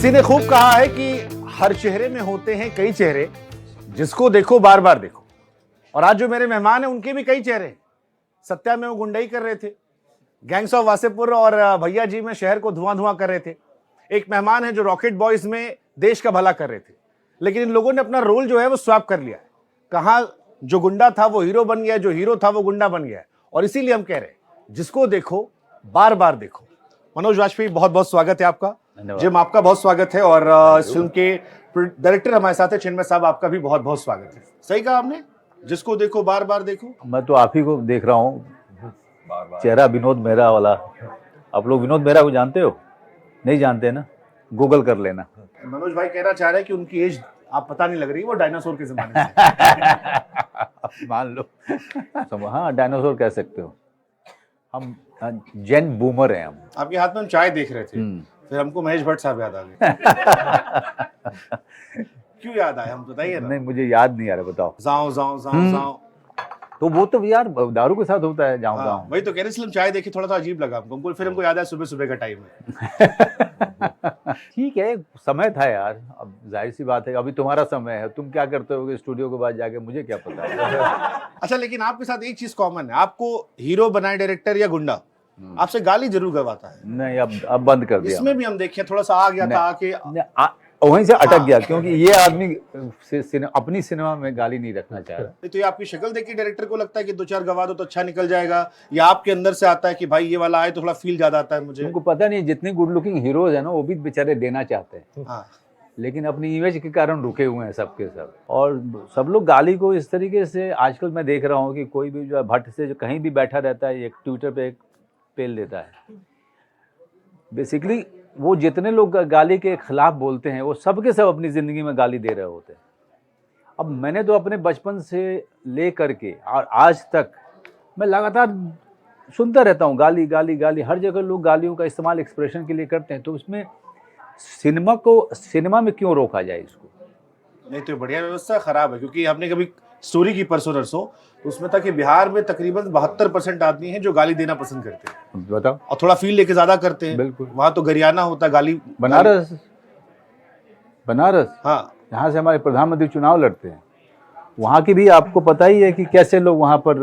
किसी ने खूब कहा है कि हर चेहरे में होते हैं कई चेहरे, जिसको देखो बार बार देखो। और आज जो मेरे मेहमान हैं उनके भी कई चेहरे हैं। सत्या में वो गुंडई कर रहे थे, गैंग्स ऑफ वासेपुर और भैया जी में शहर को धुआं धुआं कर रहे थे। एक मेहमान है जो रॉकेट बॉयज में देश का भला कर रहे थे, लेकिन इन लोगों ने अपना रोल जो है वो स्वैप कर लिया है। कहाँ जो गुंडा था वो हीरो बन गया, जो हीरो था वो गुंडा बन गया है। और इसीलिए हम कह रहे हैं जिसको देखो बार बार देखो। मनोज वाजपेयी, बहुत बहुत स्वागत है आपका। जिम, आपका बहुत स्वागत है। और इस फिल्म के डायरेक्टर हमारे साथ है चिन्मय साहब, आपका भी बहुत बहुत स्वागत है। सही कहा आपने, जिसको देखो बार बार देखो। मैं तो आप ही को देख रहा हूँ, चेहरा विनोद मेहरा वाला। आप लोग विनोद मेहरा को जानते हो? नहीं जानते ना, गूगल कर लेना। मनोज भाई कहना चाह रहे हैं कि उनकी एज आप पता नहीं लग रही, वो डायनासोर के जमाने से। मान लो। हाँ, डायनासोर कह सकते हो। हम जेन बूमर हैं हम। आपके हाथ में हम चाय देख रहे थे, फिर हमको महेश भट्ट साहब याद आ गए। क्यों याद आए, हम बताइए ना। नहीं, मुझे याद नहीं आ रहा, बताओ। जाओ जाओ जाओ जाओ, तो वो तो यार दारू के साथ होता है। जाऊं जाऊं, वही तो कह रहे, इसलिए जाए देखी, थोड़ा सा अजीब लगा हमको। फिर हमको याद है सुबह सुबह का टाइम है। ठीक है, समय था यार। अब जाहिर सी बात है, अभी तुम्हारा समय है। तुम क्या करते हो स्टूडियो के बाद जाके, मुझे क्या पता है। अच्छा, लेकिन आपके साथ एक चीज कॉमन है, आपको हीरो बनाए डायरेक्टर या गुंडा, आपसे गाली जरूर गवाता है। नहीं, अब बंद कर दिया। इसमें भी हम देखे थोड़ा सा आ गया था आके, वहीं से अटक गया, क्योंकि ये आदमी अपनी सिनेमा में गाली नहीं रखना चाह रहा। तो ये आपकी शक्ल देख के डायरेक्टर को लगता है कि दो चार गवा दो तो अच्छा निकल जाएगा, या आपके अंदर से आता है कि भाई ये वाला आए तो थोड़ा फील ज्यादा आता है मुझे? तुमको पता नहीं, जितने गुड लुकिंग हीरोज है ना, वो भी बेचारे देना चाहते हैं। हाँ, लेकिन अपनी इमेज के कारण रुके हुए हैं सबके सब। और सब लोग गाली को इस तरीके से आजकल मैं देख रहा हूँ कि कोई भी जो है भट्ट से जो कहीं भी बैठा रहता है, एक ट्विटर पे एक पेल देता है। बेसिकली वो जितने लोग गाली के खिलाफ बोलते हैं, वो सब के सब अपनी ज़िंदगी में गाली दे रहे होते हैं। अब मैंने तो अपने बचपन से ले करके और आज तक मैं लगातार सुनता रहता हूँ गाली गाली गाली। हर जगह लोग गालियों का इस्तेमाल एक्सप्रेशन के लिए करते हैं। तो उसमें सिनेमा में क्यों रोका जाए इसको? नहीं तो बढ़िया व्यवस्था खराब है, क्योंकि हमने कभी स्टोरी की परसों नरसों, तो उसमें था कि बिहार में तकरीबन 72% आदमी हैं जो गाली देना पसंद करते हैं। बताओ। और थोड़ा फील लेके ज्यादा करते हैं। बिल्कुल। वहां तो गरियाना होता है, गाली। बनारस, हाँ, यहाँ से हमारे प्रधानमंत्री चुनाव लड़ते हैं। वहाँ की भी आपको पता ही है कि कैसे लोग वहाँ पर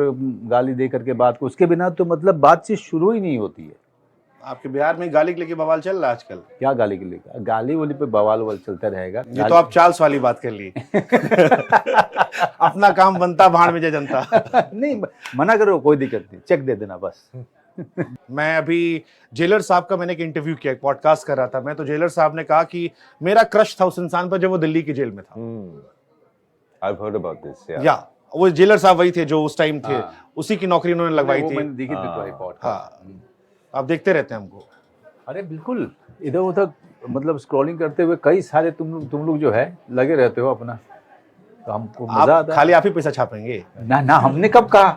गाली दे करके बात को, उसके बिना तो मतलब बातचीत शुरू ही नहीं होती है। आपके बिहार में गाली के लेके बवाल चल रहा है आजकल। क्या गाली के लेकर? गाली वाली पे बवाल ववाल चलता रहेगा। ये तो आप चार्ल्स वाली बात कर ली। अपना काम बनता, भाड़ में जनता। नहीं, मना करो, कोई दिक्कत नहीं, चेक दे देना बस। मैं अभी जेलर साहब का मैंने एक इंटरव्यू किया, एक पॉडकास्ट कर रहा था मैं, तो जेलर साहब ने कहा कि मेरा क्रश था उस इंसान पर जब वो दिल्ली की जेल में था। I've heard about this, yeah. या वो जेलर साहब वही थे जो उस टाइम थे, उसी की नौकरी उन्होंने लगवाई थी। मैंने देखी थी तुम्हारी पॉडकास्ट। हाँ, आप देखते रहते हैं हमको। अरे बिल्कुल, इधर उधर मतलब स्क्रॉलिंग करते हुए कई सारे तुम लोग जो है लगे रहते हो अपना, तो हमको मजा आता है। खाली आप ही पैसा छापेंगे ना, हमने कब कहा?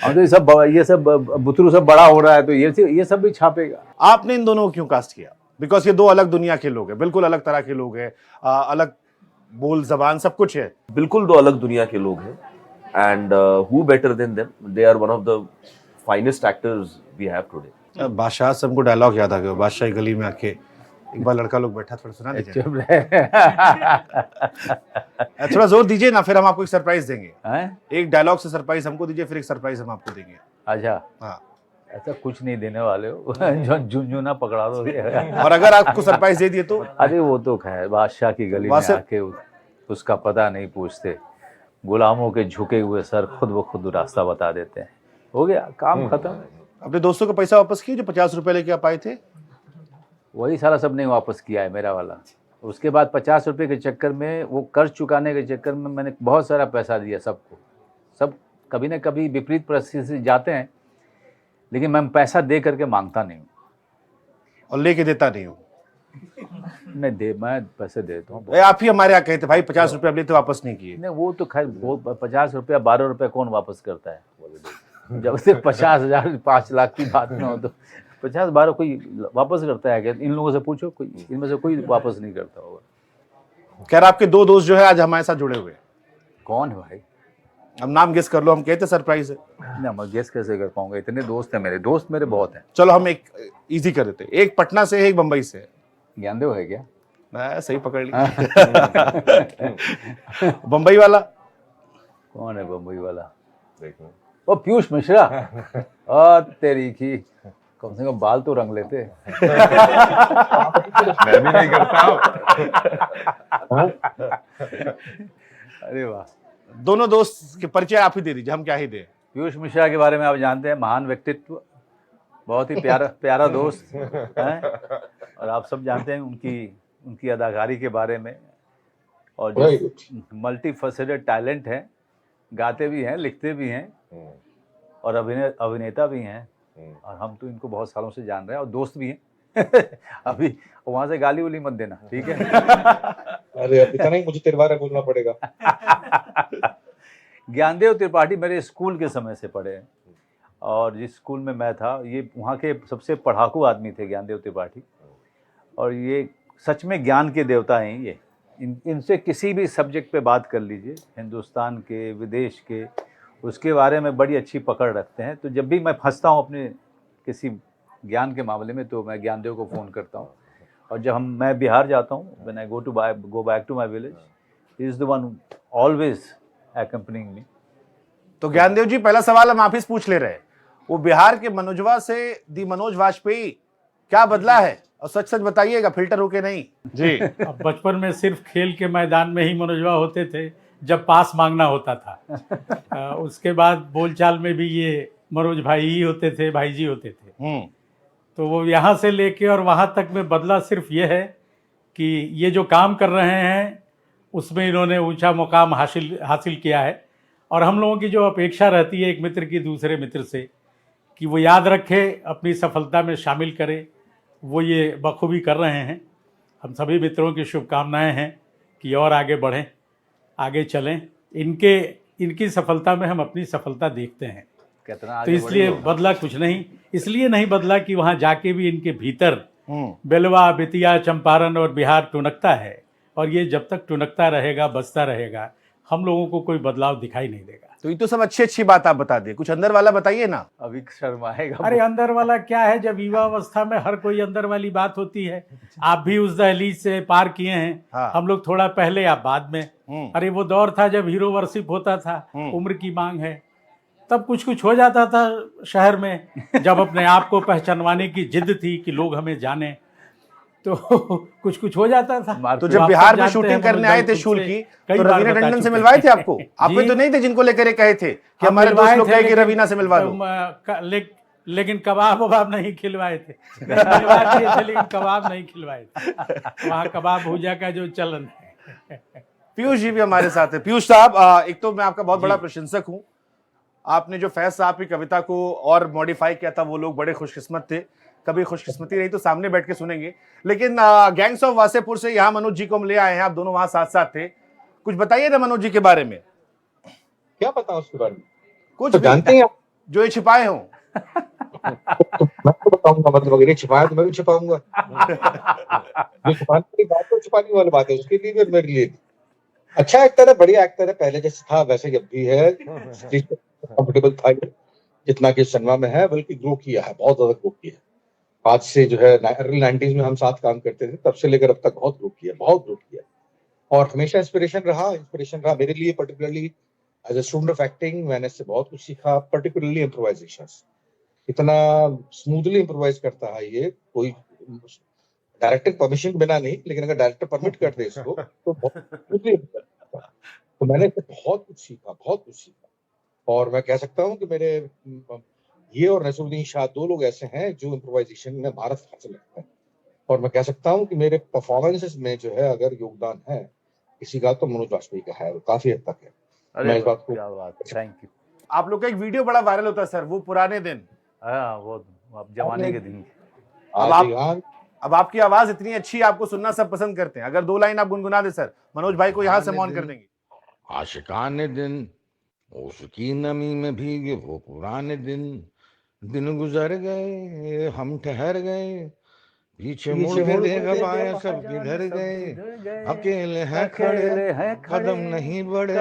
हम तो ये सब बुतरू सब बड़ा हो रहा है, तो ये सब भी छापेगा। आपने इन दोनों को क्यों कास्ट किया? बिकॉज ये दो अलग दुनिया के लोग हैं, बिल्कुल अलग तरह के लोग हैं, अलग बोल जबान सब कुछ है। बिल्कुल दो अलग दुनिया के लोग हैं, and who better than them? They are one of the finest actors we have today. बादशाह से हमको डायलॉग याद आ गया, बादशाह की गली में आके एक बार लड़का लोग बैठा, थोड़ा सुना दीजिए। थोड़ा जोर दीजिए ना, फिर हम आपको एक सरप्राइज देंगे। एक डायलॉग से सरप्राइज हमको दीजिए, फिर एक सरप्राइज हम आपको देंगे। अच्छा, हाँ, ऐसा कुछ नहीं देने वाले हो। झुनझुना पकड़ा दो। और अगर आपको सरप्राइज दे दिए तो? अरे वो तो खैर, बादशाह की गली में आके उसका पता नहीं पूछते, गुलामों के झुके हुए सर खुद ब खुद रास्ता बता देते हैं। हो गया, काम खत्म। अपने दोस्तों का पैसा वापस किए जो 50 रुपए लेके आप आए थे? वही सारा सब नहीं वापस किया है मेरा वाला। उसके बाद 50 रुपये के चक्कर में, वो कर्ज चुकाने के चक्कर में मैंने बहुत सारा पैसा दिया सबको। सब कभी न कभी विपरीत परिस्थिति से जाते हैं, लेकिन मैं पैसा दे करके मांगता नहीं हूँ और लेके देता नहीं हूँ। मैं पैसे देता हूँ। आप ही हमारे यहाँ कहे थे भाई 50 रुपये अब लेते वापस नहीं किए। नहीं, वो तो खैर 50 रुपया 12 रुपये कौन वापस करता है? जब से 50,000 5 लाख की बात ना हो तो 50-12 कोई वापस करता है क्या? इन लोगों से पूछो, कोई इनमें से कोई वापस नहीं करता होगा। खैर, आपके दो दोस्त जो है आज हमारे साथ जुड़े हुए हैं। कौन है भाई? अब नाम गेस कर लो, हम कहते सरप्राइज है। ना, मैं गेस कैसे कर पाऊंगा? इतने दोस्त हैं मेरे, दोस्त मेरे बहुत हैं। चलो हम एक इजी कर देते हैं, एक पटना से है, एक बम्बई से है। ज्ञानदेव है क्या? सही पकड़ ली। बम्बई वाला कौन है बम्बई वाला? देखो ओ पीयूष मिश्रा। और तेरी की, कम से कम बाल तो रंग लेते। मैं भी नहीं करता हूँ। अरे वाह। दोनों दोस्त के परिचय आप ही दे दीजिए, हम क्या ही दें। पीयूष मिश्रा के बारे में आप जानते हैं, महान व्यक्तित्व, बहुत ही प्यारा दोस्त हैं। और आप सब जानते हैं उनकी अदाकारी के बारे में, और जो मल्टी फेसेटेड टैलेंट है, गाते भी हैं, लिखते भी हैं और अभिनेता भी हैं। और हम तो इनको बहुत सालों से जान रहे हैं और दोस्त भी हैं। अभी वहां से गाली उली मत देना, ठीक है? अरे इतना नहीं, मुझे तेरे बारे में बोलना पड़ेगा। ज्ञानदेव त्रिपाठी मेरे स्कूल के समय से पढ़े हैं, और जिस स्कूल में मैं था, ये वहाँ के सबसे पढ़ाकू आदमी थे ज्ञानदेव त्रिपाठी। और ये सच में ज्ञान के देवता हैं ये। इनसे किसी भी सब्जेक्ट पे बात कर लीजिए, हिंदुस्तान के, विदेश के, उसके बारे में बड़ी अच्छी पकड़ रखते हैं। तो जब भी मैं फंसता हूँ अपने किसी ज्ञान के मामले में, तो मैं ज्ञानदेव को फ़ोन करता हूँ। और जब मैं बिहार जाता हूँ, when I go back to my village, he is the one always accompanying me। तो ज्ञानदेव जी, पहला सवाल हम आप ही से पूछ ले रहे हैं, वो बिहार के मनोजवा से दी मनोज वाजपेयी क्या बदला है? और सच सच बताइएगा, फिल्टर होके नहीं जी। अब बचपन में सिर्फ खेल के मैदान में ही मनोजवा होते थे जब पास मांगना होता था। उसके बाद बोलचाल में भी ये मनोज भाई ही होते थे, भाई जी होते थे। तो वो यहाँ से लेके और वहाँ तक में बदला सिर्फ ये है कि ये जो काम कर रहे हैं उसमें इन्होंने ऊंचा मुकाम हासिल किया है। और हम लोगों की जो अपेक्षा रहती है एक मित्र की दूसरे मित्र से, कि वो याद रखे, अपनी सफलता में शामिल करे, वो ये बखूबी कर रहे हैं। हम सभी मित्रों की शुभकामनाएं हैं कि और आगे बढ़ें, आगे चलें। इनकी सफलता में हम अपनी सफलता देखते हैं। कितना तो इसलिए बदला कुछ नहीं, इसलिए नहीं बदला कि वहाँ जाके भी इनके भीतर बेलवा, बेतिया, चंपारण और बिहार टुनकता है। और ये जब तक टुनकता रहेगा, बसता रहेगा, हम लोगों को कोई बदलाव दिखाई नहीं देगा। तो ये तो सब अच्छी बात आप बता दें, कुछ अंदर वाला बताइए ना। अभी शर्माएगा। अरे अंदर वाला क्या है, जब युवा अवस्था में हर कोई अंदर वाली बात होती है। आप भी उस दहलीज से पार किए हैं। हाँ। हम लोग थोड़ा पहले या बाद में। अरे वो दौर था जब हीरो वर्शिप होता था, उम्र की मांग है, तब कुछ हो जाता था शहर में। जब अपने आप को पहचानवाने की जिद थी कि लोग हमें जाने, तो कुछ हो जाता था। तो जब बिहार में शूटिंग करने आए थे शूल की, तो रवीना टंडन से मिलवाए थे आपको? आप में तो नहीं थे जिनको लेकर कहे थे कि हमारे दोस्त लोग कहे कि रवीना से मिलवा दो। लेकिन कबाब वबाब नहीं खिलवाए थे। मिलवा दिए थे लेकिन कबाब नहीं खिलवाए थे। वहाँ कबाब भूजा का जो चलन है। पीयूष जी भी हमारे साथ है। पीयूष साहब, एक तो मैं आपका बहुत बड़ा प्रशंसक हूँ। आपने जो फैज साहब की कविता को और मॉडिफाई किया था, वो लोग बड़े खुशकिस्मत थे। कभी खुशकिस्मती रही तो सामने बैठ के सुनेंगे। लेकिन गैंग्स ऑफ वासेपुर से यहाँ मनोज जी को हम ले आए हैं, आप दोनों वहां साथ साथ थे। कुछ बताइए ना मनोज जी के बारे में। क्या पता उसके बारे में? कुछ तो जानते हैं आप? जो ये छिपाए हों। तो मैं तो बताऊंगा, मतलब अगर ये छिपाया तो मैं भी छिपाऊंगा। जो छुपाने की बात है, छुपाने वाली बात है, उसके लिए भी और मेरे लिए भी। अच्छा एक्टर है, बढ़िया एक्टर है, पहले जैसे था वैसे अब भी है। कंफर्टेबल था जितना कि सिनेमा में है, बल्कि ग्रो किया है, बहुत ज्यादा ग्रो किया है। आज से जो है अर्ली 90s में हम साथ काम करते थे, तब से लेकर अब तक बहुत ग्रो किया। और हमेशा इंस्पिरेशन रहा मेरे लिए, particularly as a student of acting. मैंने इससे बहुत कुछ सीखा, पर्टिकुलरली इम्प्रोवाइजेशंस। इतना स्मूथली इम्प्रोवाइज करता है ये, कोई डायरेक्टर परमिशन के बिना नहीं, लेकिन अगर डायरेक्टर परमिट कर दे इसको तो बहुत स्मूथली। तो मैंने बहुत कुछ सीखा। और मैं कह सकता हूँ कि मेरे ये और नसीरुद्दीन शाह दो लोग ऐसे हैं जो इम्प्रोवाइजेशन में महारत हासिल रखते हैं। और मैं कह सकता हूँ कि मेरे परफॉर्मेंसेस में जो है अगर योगदान है किसी का, तो मनोज वाजपेयी का है, वो काफी हद तक है। मैं इस बात को, क्या बात, थैंक यू। आप लोग का एक वीडियो बड़ा वायरल होता है सर, वो पुराने दिन। हाँ, वो अब जमाने के दिन। अब आपकी आवाज इतनी अच्छी है, आपको सुनना सब पसंद करते हैं। अगर 2 लाइन आप गुनगुना दे सर, मनोज भाई को यहाँ से मौन कर देंगे। आशिकाने दिन, उसकी नमी में भीगे वो पुराने दिन गुजर गए, हम ठहर गए, पीछे मुड़ के देखा पाया सब किधर गए, अकेले हैं खड़े, कदम नहीं बढ़े,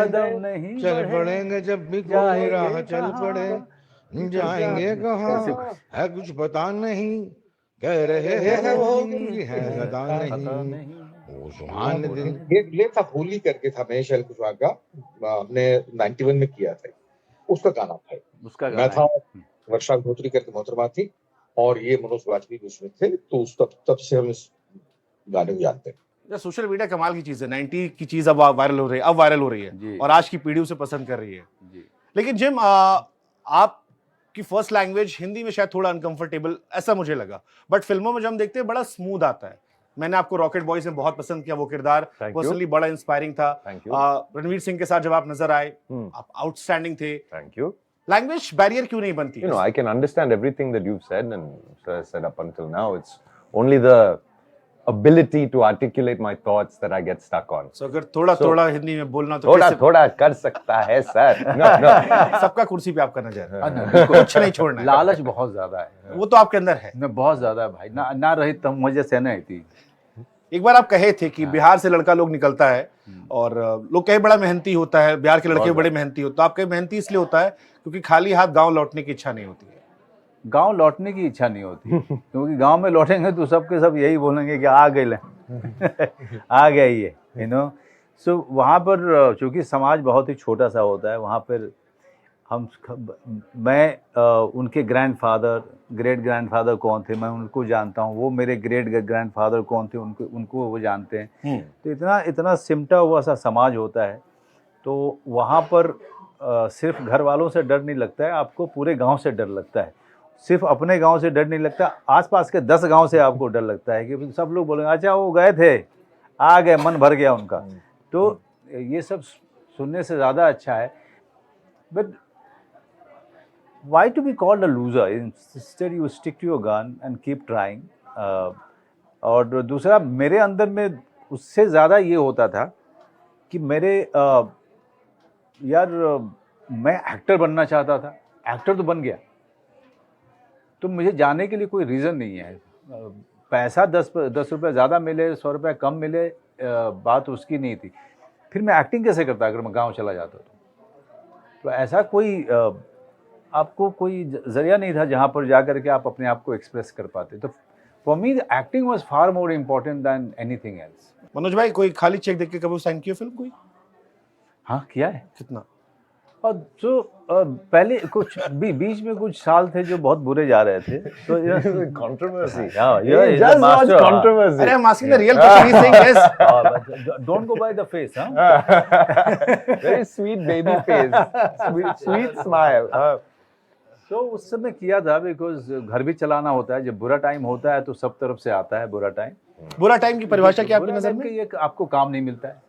चल पड़ेंगे जब भी कोई राह चल पड़े, जाएंगे कहाँ है कुछ पता नहीं, कह रहे हैं वो है पता नहीं। वो सुहाने दिन। ये था होली करके था महेश एल कुशवाहा का, हमने 91 में किया था, उसका गाना था। उसका मैं गाना था, है। वर्षा धोत्री करके मोहतरमा थी, और ये मनोज वाजपेयी भी उसमें थे, तो उस तब से हम इस गाने को जानते हैं। या सोशल मीडिया कमाल की चीज है, 90 की चीज अब वायरल हो रही है, अब वायरल हो रही जी। है और आज की पीढ़ी उसे पसंद कर रही है। जी। लेकिन जिम आपकी फर्स्ट लैंग्वेज हिंदी में शायद थोड़ा अनकंफर्टेबल ऐसा मुझे लगा, बट फिल्मों में जब हम देखते हैं बड़ा स्मूथ आता है। मैंने आपको रॉकेट बॉयज में बहुत पसंद किया, वो किरदार Thank you. पर्सनली बड़ा इंस्पायरिंग था। Thank you. रणवीर सिंह के साथ जब आप नजर आए, आप आउटस्टैंडिंग थे। Thank you. लैंग्वेज बैरियर क्यों नहीं बनती? You know, I can understand everything that you've said and said up until now. It's only the ability to articulate my thoughts that I get stuck on. So, अगर थोड़ा हिंदी में बोलना तो थोड़ा कैसे? थोड़ा कर सकता है सर. No, no. सबका कुर्सी पे आप करना चाह रहे हैं, बिल्कुल। कुछ नहीं छोड़ना है। लालच बहुत ज्यादा है, वो तो आपके अंदर है। न बहुत ज्यादा है भाई, ना रही तो मुझे सहना ही थी। एक बार आप कहे थे कि बिहार से लड़का लोग निकलता है और लोग कहे बड़ा मेहनती होता है, बिहार के लड़के बड़े मेहनती होते, तो आप कहे मेहनती इसलिए होता है क्योंकि खाली हाथ गांव लौटने की इच्छा नहीं होती है। गांव लौटने की इच्छा नहीं होती क्योंकि गांव में लौटेंगे तो सबके सब यही बोलेंगे कि आ गए आ गया ये, यू नो। सो वहाँ पर चूँकि समाज बहुत ही छोटा सा होता है, वहाँ पर मैं उनके ग्रेट ग्रैंडफादर कौन थे मैं उनको जानता हूँ, वो मेरे ग्रेट ग्रैंडफादर कौन थे उनको वो जानते हैं। तो इतना सिमटा हुआ सा समाज होता है, तो वहाँ पर सिर्फ घर वालों से डर नहीं लगता है, आपको पूरे गांव से डर लगता है। सिर्फ अपने गांव से डर नहीं लगता, आसपास के 10 गांव से आपको डर लगता है कि सब लोग बोलेंगे अच्छा वो गए थे, आ गए, मन भर गया उनका। तो ये सब सुनने से ज़्यादा अच्छा है। But why to be called a loser? Instead you stick to your gun and keep trying. और दूसरा मेरे अंदर में उससे ज़्यादा ये होता था कि मैं एक्टर बनना चाहता था, एक्टर तो बन गया, तो मुझे जाने के लिए कोई रीज़न नहीं है। पैसा 10 रुपये ज़्यादा मिले, 100 रुपये कम मिले, बात उसकी नहीं थी। फिर मैं एक्टिंग कैसे करता अगर मैं गांव चला जाता तो ऐसा कोई आपको कोई जरिया नहीं था जहाँ पर जा कर के आप अपने आप को एक्सप्रेस कर पाते। तो for me acting was far more important than anything else. Manoj भाई, कोई खाली चेक देख के कभी साइन किया फिल्म कोई? हाँ किया है। कितना? और जो पहले कुछ बीच में कुछ साल थे जो बहुत बुरे जा रहे थे, तो Controversy. ये Just watch controversy. अरे I'm asking the real question. He's saying yes. Don't go by the face, huh? Very sweet baby face. Sweet smile. तो उस समय किया था, बिकॉज घर भी चलाना होता है। जब बुरा टाइम होता है तो सब तरफ से आता है बुरा टाइम। बुरा टाइम की परिभाषा क्या आपकी बुरा नजर टाइम में? कि ये आपको काम नहीं मिलता है,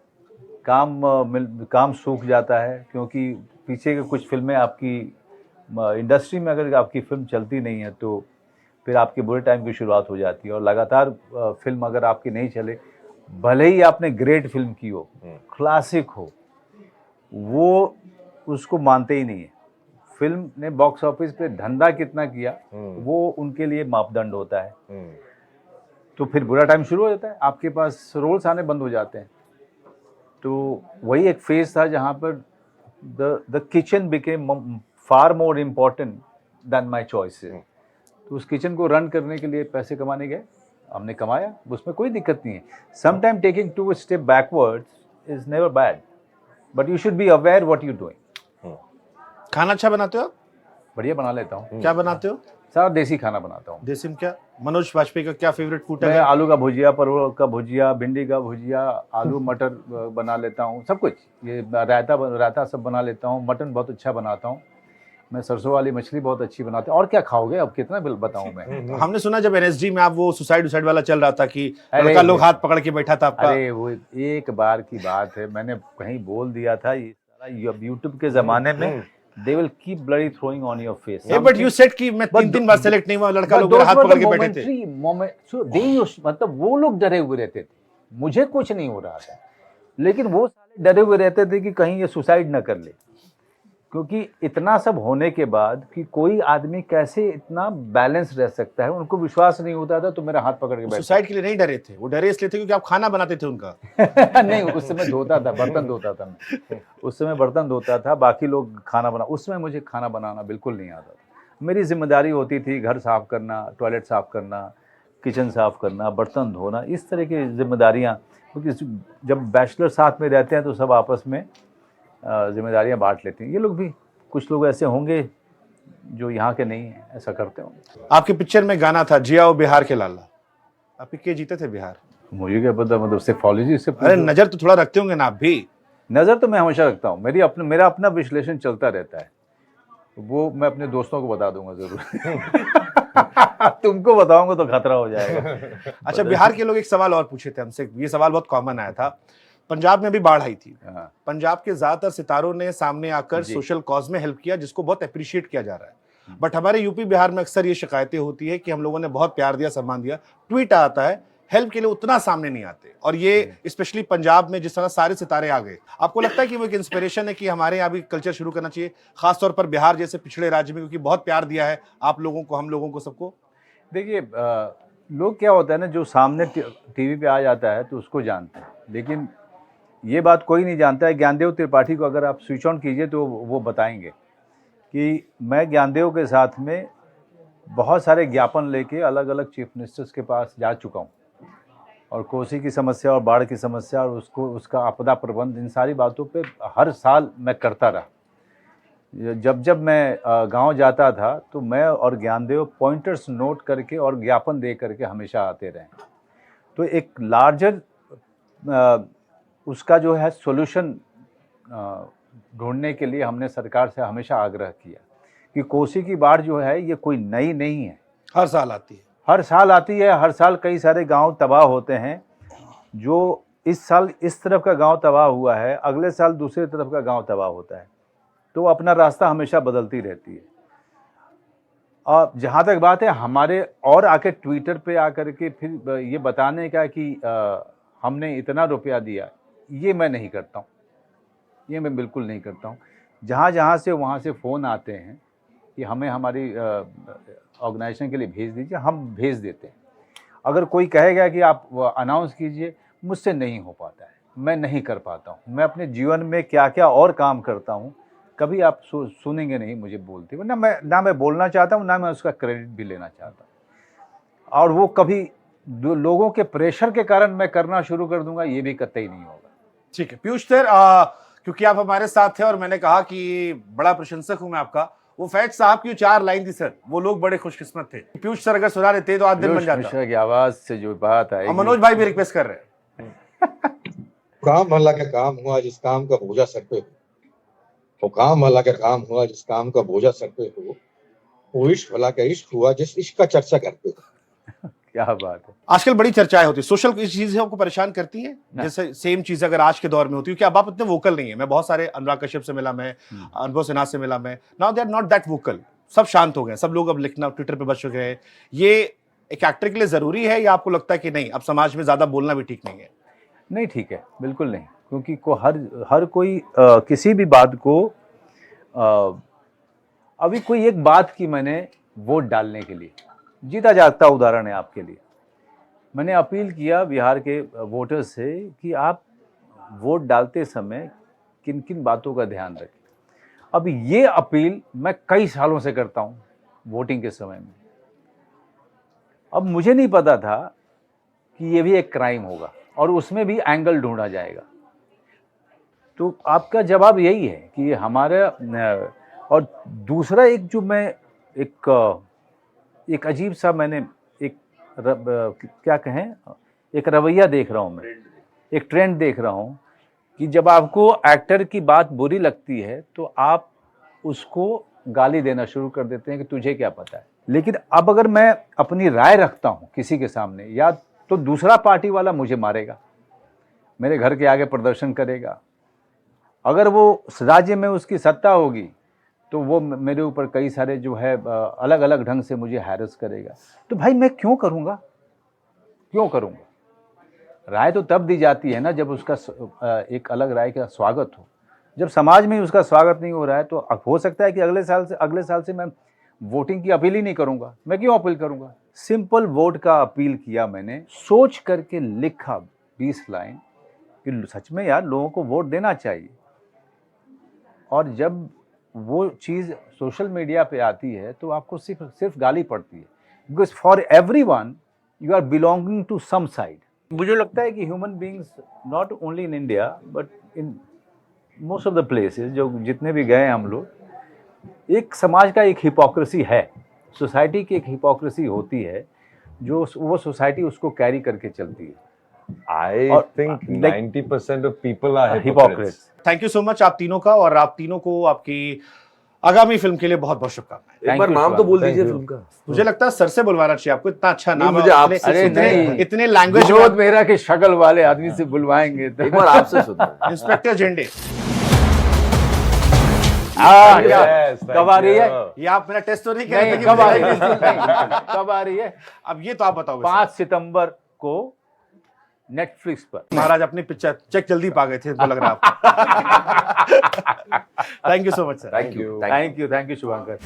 काम सूख जाता है, क्योंकि पीछे के कुछ फिल्में आपकी इंडस्ट्री में अगर आपकी फिल्म चलती नहीं है तो फिर आपके बुरे टाइम की शुरुआत हो जाती है। और लगातार फिल्म अगर आपकी नहीं चले, भले ही आपने ग्रेट फिल्म की हो, क्लासिक हो, वो उसको मानते ही नहीं है। फिल्म ने बॉक्स ऑफिस पे धंधा कितना किया वो उनके लिए मापदंड होता है। तो फिर बुरा टाइम शुरू हो जाता है, आपके पास रोल्स आने बंद हो जाते हैं। तो वही एक फेज था जहाँ पर the kitchen became far more important than my choices. तो उस किचन को रन करने के लिए पैसे कमाने गए, हमने कमाया, उसमें कोई दिक्कत नहीं है। Sometime taking 2 step backwards is never bad, but you should be aware what you doing. खाना अच्छा बनाते हो आप? बढ़िया बना लेता हूँ। क्या बनाते हो? सारा देसी खाना बनाता हूँ। देसी में क्या? मनोज वाजपेयी का क्या फेवरेट फूड मैं है? आलू का भुजिया, परवल का भुजिया, भिंडी का भुजिया, आलू मटर बना लेता हूँ, सब कुछ। ये रायता सब बना लेता हूँ। मटन बहुत अच्छा बनाता हूँ मैं। सरसों वाली मछली बहुत अच्छी बनाते हैं। और क्या खाओगे, अब कितना बिल बताऊँ मैं? हमने सुना जब एनएसडी में आप वो सुसाइड वाला चल रहा था कि लड़का लोग हाथ पकड़ के बैठा था आपका। अरे वो एक बार की बात है, मैंने कहीं बोल दिया था, ये सारा यूट्यूब के जमाने में they will keep bloody throwing on your face. But you said कि मैं 3 बार सेलेक्ट नहीं हुआ, लड़का लोग हाथ पकड़ के बैठे थे। So they used, मतलब वो लोग डरे हुए रहते थे, मुझे कुछ नहीं हो रहा था, लेकिन वो साले डरे हुए रहते थे कि कहीं ये सुसाइड न कर ले। क्योंकि इतना सब होने के बाद कि कोई आदमी कैसे इतना बैलेंस रह सकता है, उनको विश्वास नहीं होता था। तो मेरा हाथ पकड़ के बैठे। सुसाइड के लिए नहीं डरे थे, वो डरे इसलिए थे क्योंकि आप खाना बनाते थे उनका। नहीं, उस समय धोता था, बर्तन धोता था मैं। उस समय बर्तन धोता था, बाकी लोग खाना बना। उस समय मुझे खाना बनाना बिल्कुल नहीं आता था। मेरी जिम्मेदारी होती थी घर साफ करना, टॉयलेट साफ करना, किचन साफ करना, बर्तन धोना, इस तरह की जिम्मेदारियां, क्योंकि जब बैचलर साथ में रहते हैं तो सब आपस में जिम्मेदारियां बांट लेते हैं। ये लोग भी, कुछ लोग ऐसे होंगे जो यहाँ के नहीं हैं, ऐसा करते होंगे। आपके पिक्चर में गाना था जिया ओ बिहार के लाला, आप के जीते थे बिहार? मुझे क्या पता, मतलब सेफोलॉजी से अरे नजर तो थोड़ा रखते होंगे ना आप भी। नज़र तो मैं हमेशा रखता हूँ, मेरा अपना विश्लेषण चलता रहता है, वो मैं अपने दोस्तों को बता दूंगा जरूर। तुमको बताऊंगा तो खतरा हो जाएगा। अच्छा, बिहार के लोग एक सवाल और पूछे थे हमसे, ये सवाल बहुत कॉमन आया था। पंजाब में भी बाढ़ आई थी, हाँ। पंजाब के ज्यादातर सितारों ने सामने आकर जी। सोशल कॉज में हेल्प किया, जिसको बहुत अप्रिशिएट किया जा रहा है। बट हमारे यूपी बिहार में अक्सर ये शिकायतें होती है कि हम लोगों ने बहुत प्यार दिया, सम्मान दिया, ट्वीट आता है, हेल्प के लिए उतना सामने नहीं आते। और ये स्पेशली पंजाब में जिस तरह सारे सितारे आ गए, आपको लगता है कि वो एक इंस्पिरेशन है कि हमारे यहाँ भी कल्चर शुरू करना चाहिए, खासतौर पर बिहार जैसे पिछड़े राज्य में, क्योंकि बहुत प्यार दिया है आप लोगों को, हम लोगों को, सबको? देखिए, लोग क्या होता है ना, जो सामने टीवी पे आ जाता है तो उसको जानते हैं, लेकिन ये बात कोई नहीं जानता है। ज्ञानदेव त्रिपाठी को अगर आप स्विच ऑन कीजिए तो वो बताएंगे कि मैं ज्ञानदेव के साथ में बहुत सारे ज्ञापन लेके अलग अलग चीफ मिनिस्टर्स के पास जा चुका हूँ, और कोसी की समस्या और बाढ़ की समस्या और उसका आपदा प्रबंध, इन सारी बातों पे हर साल मैं करता रहा। जब मैं गांव जाता था तो मैं और ज्ञानदेव पॉइंटर्स नोट करके और ज्ञापन दे करके हमेशा आते रहे। तो एक लार्जर उसका जो है सॉल्यूशन ढूंढने के लिए हमने सरकार से हमेशा आग्रह किया कि कोसी की बाढ़ जो है ये कोई नई नहीं है, हर साल आती है, हर साल आती है, हर साल कई सारे गांव तबाह होते हैं। जो इस साल इस तरफ का गांव तबाह हुआ है, अगले साल दूसरी तरफ का गांव तबाह होता है, तो अपना रास्ता हमेशा बदलती रहती है। और जहाँ तक बात है हमारे और आके ट्विटर पे आकर के फिर ये बताने का कि हमने इतना रुपया दिया, ये मैं नहीं करता हूँ, ये मैं बिल्कुल नहीं करता हूँ। जहाँ से वहाँ से फ़ोन आते हैं कि हमें हमारी ऑर्गेनाइजेशन के लिए भेज दीजिए, हम भेज देते हैं। अगर कोई कहेगा कि आप अनाउंस कीजिए, मुझसे नहीं हो पाता है, मैं नहीं कर पाता हूँ। मैं अपने जीवन में क्या क्या और काम करता हूँ, कभी आप सुनेंगे नहीं मुझे बोलते हुए। ना मैं बोलना चाहता हूँ, ना मैं उसका क्रेडिट भी लेना चाहता हूँ। और वो कभी लोगों के प्रेशर के कारण मैं करना शुरू कर दूंगा, ये भी कतई नहीं होगा। ठीक है पीयूष सर, क्योंकि आप हमारे साथ थे और मैंने कहा कि बड़ा प्रशंसक हूं मैं आपका, वो फैज साहब की 4 लाइन थी सर, वो लोग बड़े खुशकिस्मत थे। पीयूष सर अगर सुना देते तो आज दिन बन जाता। मिश्रा की आवाज से जो बात आई, मनोज भाई भी रिक्वेस्ट कर रहे हैं। काम भला का काम हुआ जिस काम का बोझा सर पे हो, वो काम भला का काम हुआ जिस काम का बोझा सर पे हो, वो इश्क भला का इश्क हुआ जिस इश्क का चर्चा करते हो। क्या बात है। आजकल बड़ी चर्चाएं होती है, सोशल चीजें आपको परेशान करती हैं? जैसे सेम चीज अगर आज के दौर में होती है, क्योंकि अब आप इतने वोकल नहीं है। मैं बहुत सारे अनुराग कश्यप से मिला, मैं अनुभव सिन्हा से मिला, मैं now they are not that vocal, सब शांत हो गए, सब लोग अब लिखना ट्विटर पे बच चुके हैं। ये एक एक्टर के लिए जरूरी है या आपको लगता है कि नहीं, अब समाज में ज्यादा बोलना भी ठीक नहीं है? नहीं, ठीक है, बिल्कुल नहीं, क्योंकि हर कोई किसी भी बात को अभी कोई एक बात की मैंने वोट डालने के लिए, जीता जागता उदाहरण है आपके लिए, मैंने अपील किया बिहार के वोटर्स से कि आप वोट डालते समय किन किन बातों का ध्यान रखें। अब ये अपील मैं कई सालों से करता हूँ वोटिंग के समय में। अब मुझे नहीं पता था कि ये भी एक क्राइम होगा और उसमें भी एंगल ढूंढा जाएगा। तो आपका जवाब यही है कि हमारे, और दूसरा एक जो मैं एक अजीब सा मैंने क्या कहें, एक रवैया देख रहा हूँ मैं, एक ट्रेंड देख रहा हूँ कि जब आपको एक्टर की बात बुरी लगती है तो आप उसको गाली देना शुरू कर देते हैं कि तुझे क्या पता है। लेकिन अब अगर मैं अपनी राय रखता हूँ किसी के सामने, या तो दूसरा पार्टी वाला मुझे मारेगा, मेरे घर के आगे प्रदर्शन करेगा, अगर वो राज्य में उसकी सत्ता होगी तो वो मेरे ऊपर कई सारे जो है अलग अलग ढंग से मुझे हैरेस करेगा। तो भाई मैं क्यों करूँगा? राय तो तब दी जाती है ना जब उसका एक अलग राय का स्वागत हो। जब समाज में उसका स्वागत नहीं हो रहा है तो हो सकता है कि अगले साल से मैं वोटिंग की अपील ही नहीं करूँगा। मैं क्यों अपील करूँगा? सिंपल वोट का अपील किया मैंने, सोच करके लिखा 20 लाइन कि सच में यार लोगों को वोट देना चाहिए। और जब वो चीज़ सोशल मीडिया पे आती है तो आपको सिर्फ गाली पड़ती है, because for everyone you are belonging to some side. मुझे लगता है कि human beings not only in India but in most of the places जो जितने भी गए हम लोग, एक समाज का एक हिपोक्रेसी है, सोसाइटी की एक हिपोक्रेसी होती है जो वो सोसाइटी उसको कैरी करके चलती है. I और, think like, 90% of people are hypocrites. hypocrites. Thank you so much आप तीनों का, और आप तीनों को आपकी आगामी फिल्म के लिए बहुत बहुत शुभकामनाएं. एक बार नाम तो बोल दीजिए फिल्म का. मुझे लगता है सर से बुलवाना चाहिए आपको, इतना अच्छा नाम मुझे है, आपसे अरे इतने नहीं. इतने लैंग्वेज. विनोद मेहरा के शक्ल वाले आदमी से बुलवाएंगे तो एक बार आपसे सुनते हैं. इंस्पेक्टर झंडे, Yes, thank कब आ रही है? you. ये आप मेरा टेस्ट तो नहीं कर रहे नहीं, थे कि कब आ रही मुझे- है? कब आ रही है? अब ये तो आप बताओगे. 5 सितंबर को नेटफ्लिक्स पर. महाराज अपनी पिक्चर चेक जल्दी पा गए थे, तो लग रहा है आपको. Thank you so much sir. Thank you. Thank you Shubhankar.